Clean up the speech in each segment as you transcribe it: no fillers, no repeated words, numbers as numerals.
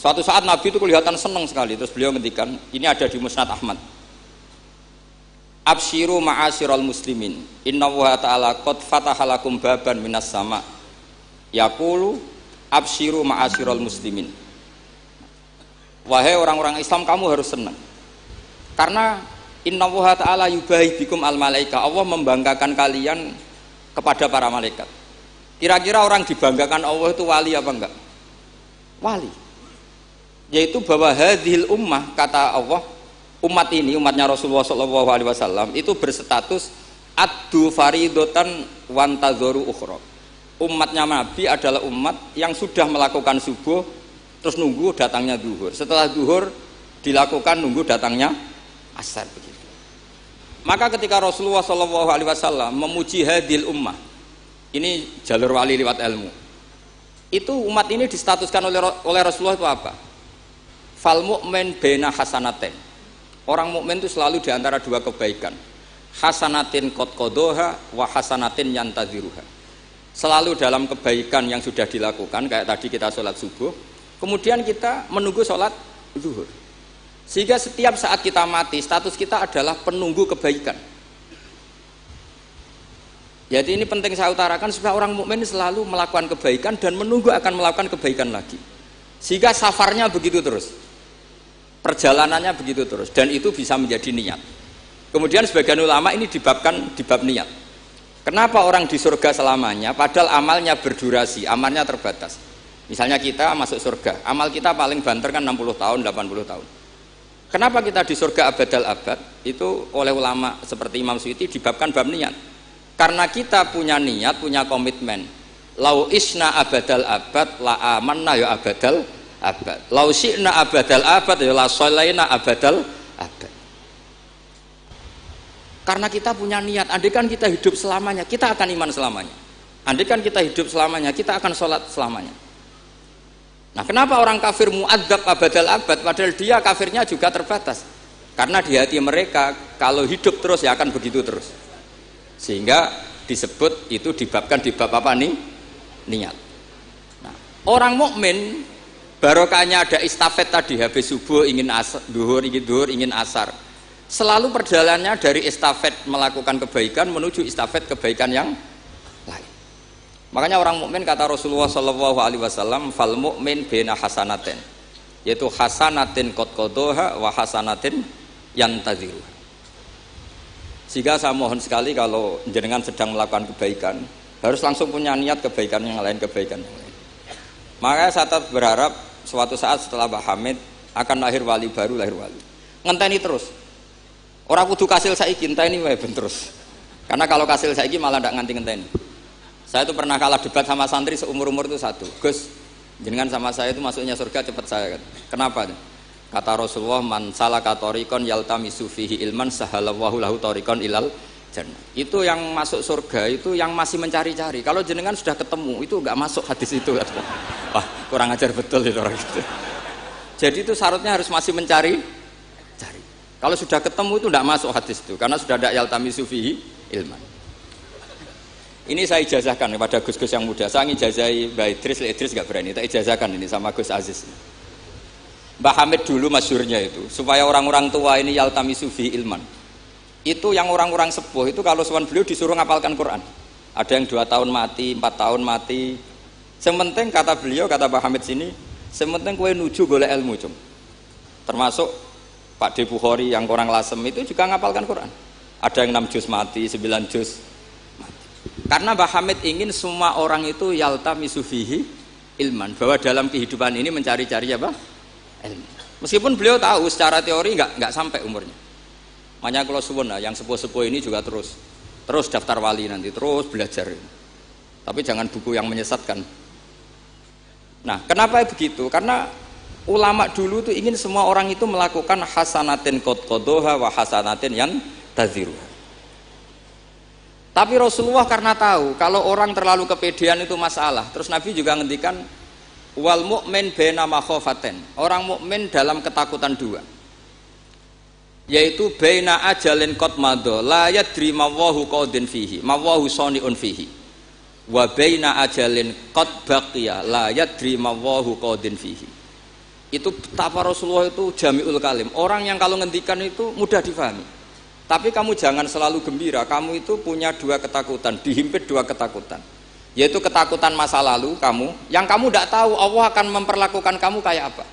Suatu saat Nabi itu kelihatan senang sekali, terus beliau ngendikan, ini ada di Musnad Ahmad. Absyiru ma'asyiral muslimin, innallaha ta'ala qad fataha lakum baban minas sama. Yaqulu absyiru ma'asyiral muslimin. Wahai orang-orang Islam, kamu harus senang. Karena innallaha ta'ala yubahi bikum al malaika. Allah membanggakan kalian kepada para malaikat. Kira-kira orang dibanggakan Allah itu wali apa enggak? Wali. Yaitu bahwa hadhil ummah, kata Allah, umat ini, umatnya Rasulullah SAW itu berstatus addu faridotan wantadzoru ukhra. Umatnya Nabi adalah umat yang sudah melakukan subuh terus nunggu datangnya zuhur. Setelah zuhur dilakukan nunggu datangnya asar, begitu. Maka ketika Rasulullah SAW memuji hadhil ummah, ini jalur wali lewat ilmu, itu umat ini distatuskan oleh Rasulullah itu apa? Fal mu'min baina hasanatin. Orang mukmin itu selalu diantara dua kebaikan. Hasanatin qad qadaha wa hasanatin yantaziruha. Selalu dalam kebaikan yang sudah dilakukan, kayak tadi kita sholat subuh, kemudian kita menunggu sholat zuhur. Sehingga setiap saat kita mati, status kita adalah penunggu kebaikan. Jadi ini penting saya utarakan supaya orang mukmin selalu melakukan kebaikan dan menunggu akan melakukan kebaikan lagi. Sehingga safarnya begitu terus. Perjalanannya begitu terus, dan itu bisa menjadi niat. Kemudian sebagian ulama ini dibabkan di bab niat. Kenapa orang di surga selamanya padahal amalnya berdurasi, amalnya terbatas. Misalnya kita masuk surga, amal kita paling banter kan 60 tahun, 80 tahun. Kenapa kita di surga abadal abad? Itu oleh ulama seperti Imam Suyuti dibabkan bab niat. Karena kita punya niat, punya komitmen. Lau isna abadal abad la amanna ya abadal abad. Lau syi'na abadal abad ya la sholaina abadal abad. Karena kita punya niat, andaikan kita hidup selamanya, kita akan iman selamanya. Andaikan kita hidup selamanya, kita akan sholat selamanya. Nah, kenapa orang kafir mu'adzab abadal abad padahal dia kafirnya juga terbatas? Karena di hati mereka kalau hidup terus ya akan begitu terus. Sehingga disebut itu dibabkan di bab apa nih? Niat. Nah, orang mukmin barokahnya ada istafet tadi, habis subuh ingin asar, duhur ingin asar. Selalu perjalanannya dari estafet melakukan kebaikan menuju estafet kebaikan yang lain. Makanya orang mukmin kata Rasulullah SAW, fal mukmin bena hasanatin, yaitu hasanatin qad qadaha wa hasanatin yantaziruha. Sehingga saya mohon sekali kalau jenengan sedang melakukan kebaikan harus langsung punya niat kebaikan yang lain, kebaikan yang lain. Makanya saya tetap berharap suatu saat setelah Mbah Hamid akan lahir wali baru, lahir wali. Ngenteni terus. Orang kudu kasil saiki ngenteni wae ben terus. Karena kalau kasil saiki malah ndak nganti ngenteni. Saya itu pernah kalah debat sama santri seumur-umur itu satu. Gus, jenengan sama saya itu masuknya surga cepat saya. Kenapa? Kata Rasulullah, man salaka thariqan yaltamisu fihi ilman sahalallahu lahu thariqan ilal jannah. Itu yang masuk surga itu yang masih mencari-cari. Kalau jenengan sudah ketemu itu enggak masuk hadis itu. Wah, kurang ajar betul itu orang itu. Jadi itu syaratnya harus masih mencari. Kalau sudah ketemu itu tidak masuk hadis itu, karena sudah ada yaltamisu fihi ilman. Ini saya ijazahkan kepada Gus-Gus yang muda. Saya ngijazahi Mbak Idris nggak berani. Tak ijazahkan ini sama Gus Aziz. Mbah Hamid dulu masyhurnya itu, supaya orang-orang tua ini yaltamisu fihi ilman. Itu yang orang-orang sepuh itu kalau sowan beliau disuruh ngapalkan Quran. Ada yang 2 tahun mati, 4 tahun mati. Sementing kata beliau, kata Mbah Hamid sini, sementing kowe nuju golek ilmu, cum. Termasuk Pak De Bukhari yang orang Lasem itu juga ngapalkan Quran. Ada yang 6 juz mati, 9 juz mati. Karena Mbah Hamid ingin semua orang itu yaltamisu fihi ilman, bahwa dalam kehidupan ini mencari-cari apa? Ilmu. Meskipun beliau tahu secara teori nggak sampai umurnya. Makanya kalau suwun yang sepuh-sepuh ini juga terus daftar wali nanti, terus belajar. Tapi jangan buku yang menyesatkan. Nah, kenapa begitu? Karena ulama dulu itu ingin semua orang itu melakukan hasanatin qad qadaha wa hasanatin yang taziru. Tapi Rasulullah karena tahu kalau orang terlalu kepedean itu masalah. Terus Nabi juga ngendikan wal mu'min baina makhafatin. Orang mukmin dalam ketakutan dua. Yaitu baina ajalin qad madha la yadri ma wallahu qadin fihi, ma wallahu saniun fihi. Wa baina ajalin qad baqiya la yadri ma wallahu qadin fihi. Itu betapa Rasulullah itu jami'ul kalim. Orang yang kalau ngendikan itu mudah difahami. Tapi kamu jangan selalu gembira. Kamu itu punya dua ketakutan, dihimpit dua ketakutan. Yaitu ketakutan masa lalu kamu, yang kamu tidak tahu Allah akan memperlakukan kamu kayak apa.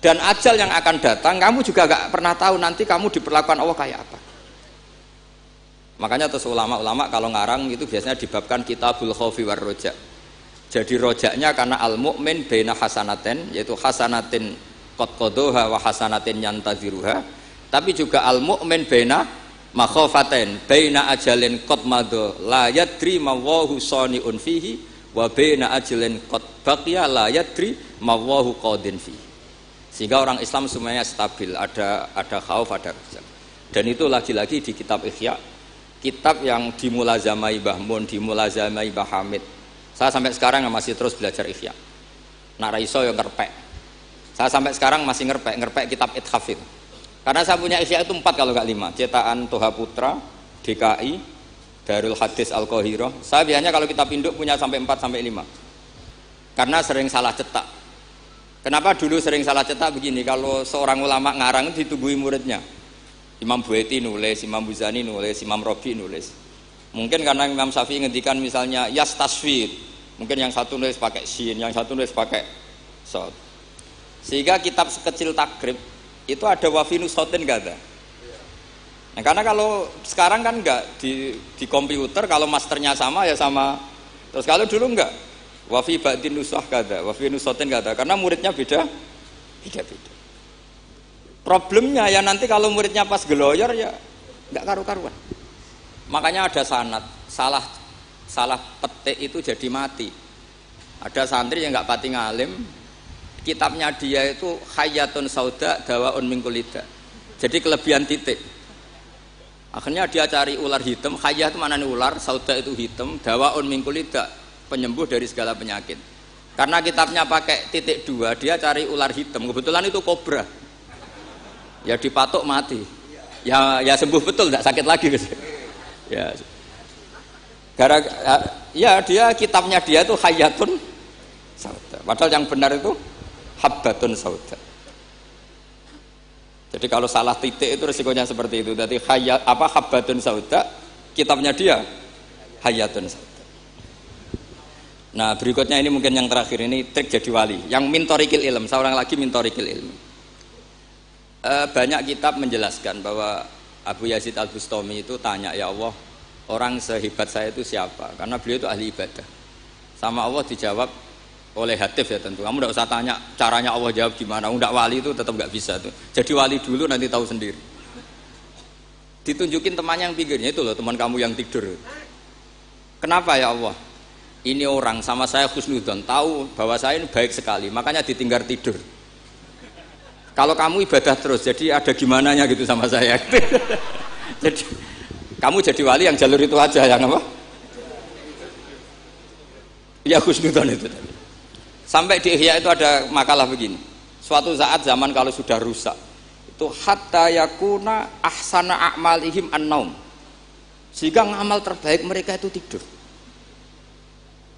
Dan ajal yang akan datang, kamu juga gak pernah tahu nanti kamu diperlakukan Allah kayak apa. Makanya terus ulama-ulama kalau ngarang itu biasanya dibabkan kitabul khaufi war roja. Jadi rojaknya karena al-mu'min baina hasanatin, yaitu hasanatin qad qadaha wa hasanatin yantaziruha. Tapi juga al-mu'min baina makhafatin, baina ajalin qad madha la yadri ma wallahu sani'un fihi wa baina ajalin qad baqiya la yadri ma wallahu qadin fihi. Sehingga orang Islam semuanya stabil, ada khauf, ada roja. Dan itu lagi-lagi di kitab Ihya, kitab yang dimulazamai Mbah Mun, dimulazamai Mbah Hamid. Saya sampai sekarang masih terus belajar Ihya. Nak raiso yang ngerpek. Saya sampai sekarang masih ngerpek kitab Ithaf itu. Karena saya punya Ihya itu 4 kalau nggak 5. Cetakan Toha Putra, DKI, Darul Hadis Al-Qahirah. Saya biasanya kalau kitab induk punya sampai 4 sampai 5. Karena sering salah cetak. Kenapa dulu sering salah cetak begini? Kalau seorang ulama ngarang ditungguin muridnya. Imam Buaiti nulis, Imam Buzani nulis, Imam Robi nulis. Mungkin karena Imam Syafi'i ngendikan misalnya yas tasfir, mungkin yang satu nulis pakai shin, yang satu nulis pakai sod. Sehingga kitab sekecil takrib itu ada wafinu sotin gak ada. Nah, karena kalau sekarang kan enggak di komputer, kalau masternya sama ya sama. Terus kalau dulu enggak, wafi ba'din nusah gak ada, wafinu sotin gak ada, karena muridnya beda. Problemnya ya nanti kalau muridnya pas geloyor ya enggak karu-karuan. Makanya ada sanad, salah petik itu jadi mati. Ada santri yang nggak pati ngalim, kitabnya dia itu Hayatun Sauda Dawaun min Kulida. Jadi kelebihan titik. Akhirnya dia cari ular hitam, Hayat itu mana nih ular, Sauda itu hitam, Dawaun min Kulida, penyembuh dari segala penyakit. Karena kitabnya pakai titik 2, dia cari ular hitam. Kebetulan itu kobra. Ya dipatok mati. Ya sembuh betul, tidak sakit lagi. Ya, ya dia kitabnya dia itu Hayatun Sauda. Padahal yang benar itu Habbatun Sauda. Jadi kalau salah titik itu resikonya seperti itu. Jadi Habbatun Sauda, kitabnya dia Hayatun Sauda. Nah berikutnya ini mungkin yang terakhir, ini trik jadi wali. Yang mintorikil ilm, seorang lagi mintorikil ilm. Banyak kitab menjelaskan bahwa Abu Yazid Al-Bustami itu tanya, ya Allah, orang sehebat saya itu siapa? Karena beliau itu ahli ibadah. Sama Allah dijawab oleh hatif ya tentu. Kamu tidak usah tanya caranya Allah jawab gimana. Tidak wali itu tetap nggak bisa tuh. Jadi wali dulu nanti tahu sendiri. Ditunjukin temannya yang pinggirnya itu loh, teman kamu yang tidur. Kenapa ya Allah? Ini orang sama saya husnudzon, tahu bahwa saya ini baik sekali, makanya ditinggal tidur. Kalau kamu ibadah terus, jadi ada gimananya gitu sama saya. Jadi kamu jadi wali yang jalur itu aja, yang apa? Ya husnudzon itu. Sampai di Ihya itu ada makalah begini. Suatu saat zaman kalau sudah rusak, itu hatta yakuna ahsana a'malihim an-naum. Sehingga ngamal terbaik mereka itu tidur.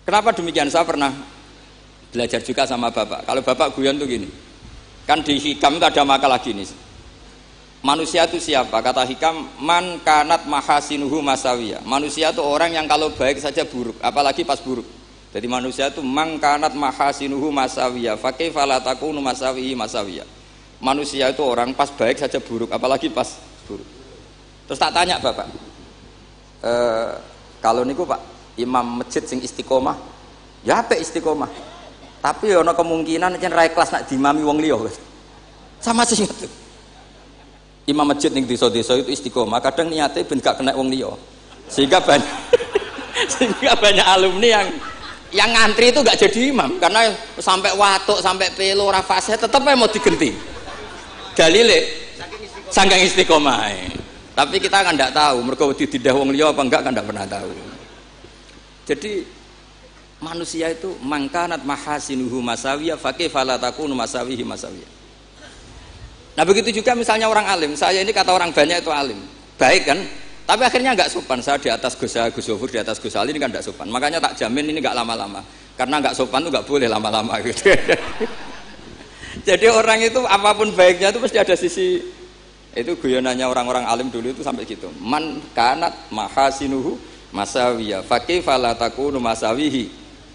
Kenapa demikian? Saya pernah belajar juga sama bapak. Kalau bapak guyon tuh gini. Kan di Hikam itu ada makalah gini. Manusia itu siapa? Kata Hikam, man kanat mahasinuhu masawiyah. Manusia itu orang yang kalau baik saja buruk, apalagi pas buruk. Jadi manusia itu man kanat mahasinuhu masawiyah, fa kaifa la takunu masawihi masawiyah. Manusia itu orang pas baik saja buruk, apalagi pas buruk. Terus tak tanya bapak, kalau niku Pak imam masjid sing istiqomah, ya apa istiqomah? Tapi ada kemungkinan yen ra kelas nak dimami wong liya. Sama sih itu. Imam masjid ning desa-desa itu istiqomah, kadang niate ben gak kena wong liya. Sehingga banyak alumni yang ngantri itu gak jadi imam karena sampai watuk, sampai pelo ora fase tetep mau digenti. Dalile saking istiqomah. Tapi kita kan ndak tahu mergo dididah wong liya apa enggak kan ndak pernah tahu. Jadi manusia itu mangkanat mahasinuhu masawiyah fakih fala takunu masawihi masawiyah. Nah begitu juga misalnya orang alim. Saya ini kata orang banyak itu alim, baik kan? Tapi akhirnya nggak sopan. Saya di atas Gus Zofur, di atas Gus Ali ini kan nggak sopan. Makanya tak jamin ini nggak lama-lama. Karena nggak sopan tuh nggak boleh lama-lama gitu. Jadi orang itu apapun baiknya itu pasti ada sisi. Itu guyonannya orang-orang alim dulu itu sampai gitu. Man kanat mahasinuhu masawiyah fakaifa la takunu masawihi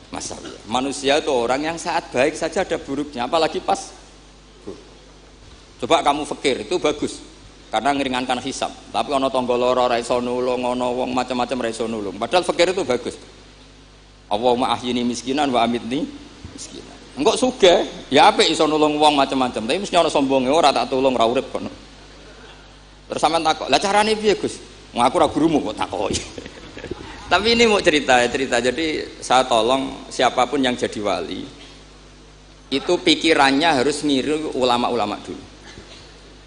masawiyah. Manusia itu orang yang saat baik saja ada buruknya, apalagi pas. Coba kamu fikir itu bagus karena ngeringankan hisab. Tapi ono tangga lara ra iso nulung, ono wong macam-macam ra iso nulung. Padahal fikir itu bagus. Allahumma ahyini miskinan wa amitni miskinan. Engkok sugih, ya apik iso nulung wong macam-macam. Tapi mesti ono sombonge ora tak tulung ra urip kono. Terus sampean takok, "Lah carane piye, Gus?" Wong aku ora gurumu kok takoki. Tapi ini mau cerita. Jadi saya tolong siapapun yang jadi wali itu pikirannya harus niru ulama-ulama dulu.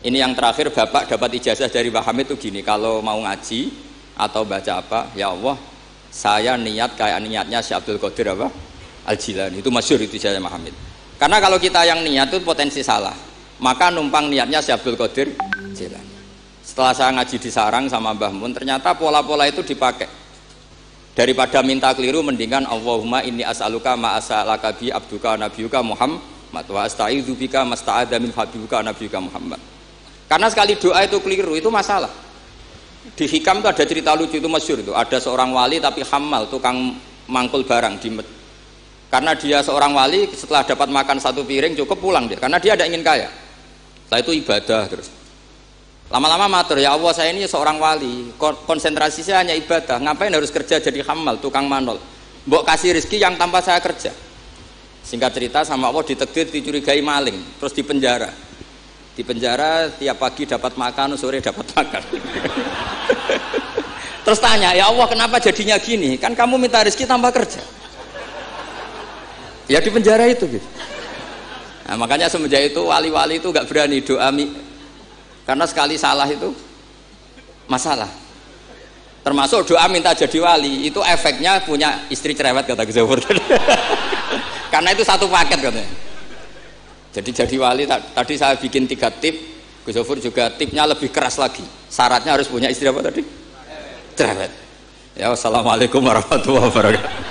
Ini yang terakhir Bapak dapat ijazah dari Mbah Hamid itu gini, kalau mau ngaji atau baca apa, ya Allah, saya niat kayak niatnya Syekh Abdul Qadir apa? Al-Jilani. Itu masyhur itu ijazah Mbah Hamid. Karena kalau kita yang niat itu potensi salah. Maka numpang niatnya Syekh Abdul Qadir Jilani. Setelah saya ngaji di sarang sama Mbah Mun, ternyata pola-pola itu dipakai. Daripada minta keliru mendingan Allahumma inni as'aluka ma as'alaka bi abduka nabiyuka Muhammad wa asta'idzu bika masta'adza min habibuka nabiyuka Muhammad. Karena sekali doa itu keliru itu masalah. Di Hikam itu ada cerita lucu itu masyhur itu. Ada seorang wali tapi hamal, tukang mangkul barang di karena dia seorang wali setelah dapat makan satu piring cukup pulang dia. Karena dia tidak ingin kaya. Setelah itu ibadah terus. Lama-lama matur, ya Allah saya ini seorang wali, konsentrasi saya hanya ibadah. Ngapain harus kerja jadi hamal, tukang manol? Mbok kasih rezeki yang tanpa saya kerja. Singkat cerita sama Allah ditakdir dicurigai maling, terus dipenjara. Di penjara tiap pagi dapat makan, sore dapat makan. Terus tanya, ya Allah kenapa jadinya gini? Kan kamu minta rezeki tanpa kerja. Ya di penjara itu gitu. Nah, makanya semenjak itu wali-wali itu gak berani doa karena sekali salah itu masalah. Termasuk doa minta jadi wali itu efeknya punya istri cerewet kata Gus Zafur. Karena itu satu paket katanya. Jadi wali tadi saya bikin 3 tip, Gus Zafur juga tipnya lebih keras lagi. Syaratnya harus punya istri apa tadi? Cerewet. Ya, wassalamualaikum warahmatullahi wabarakatuh.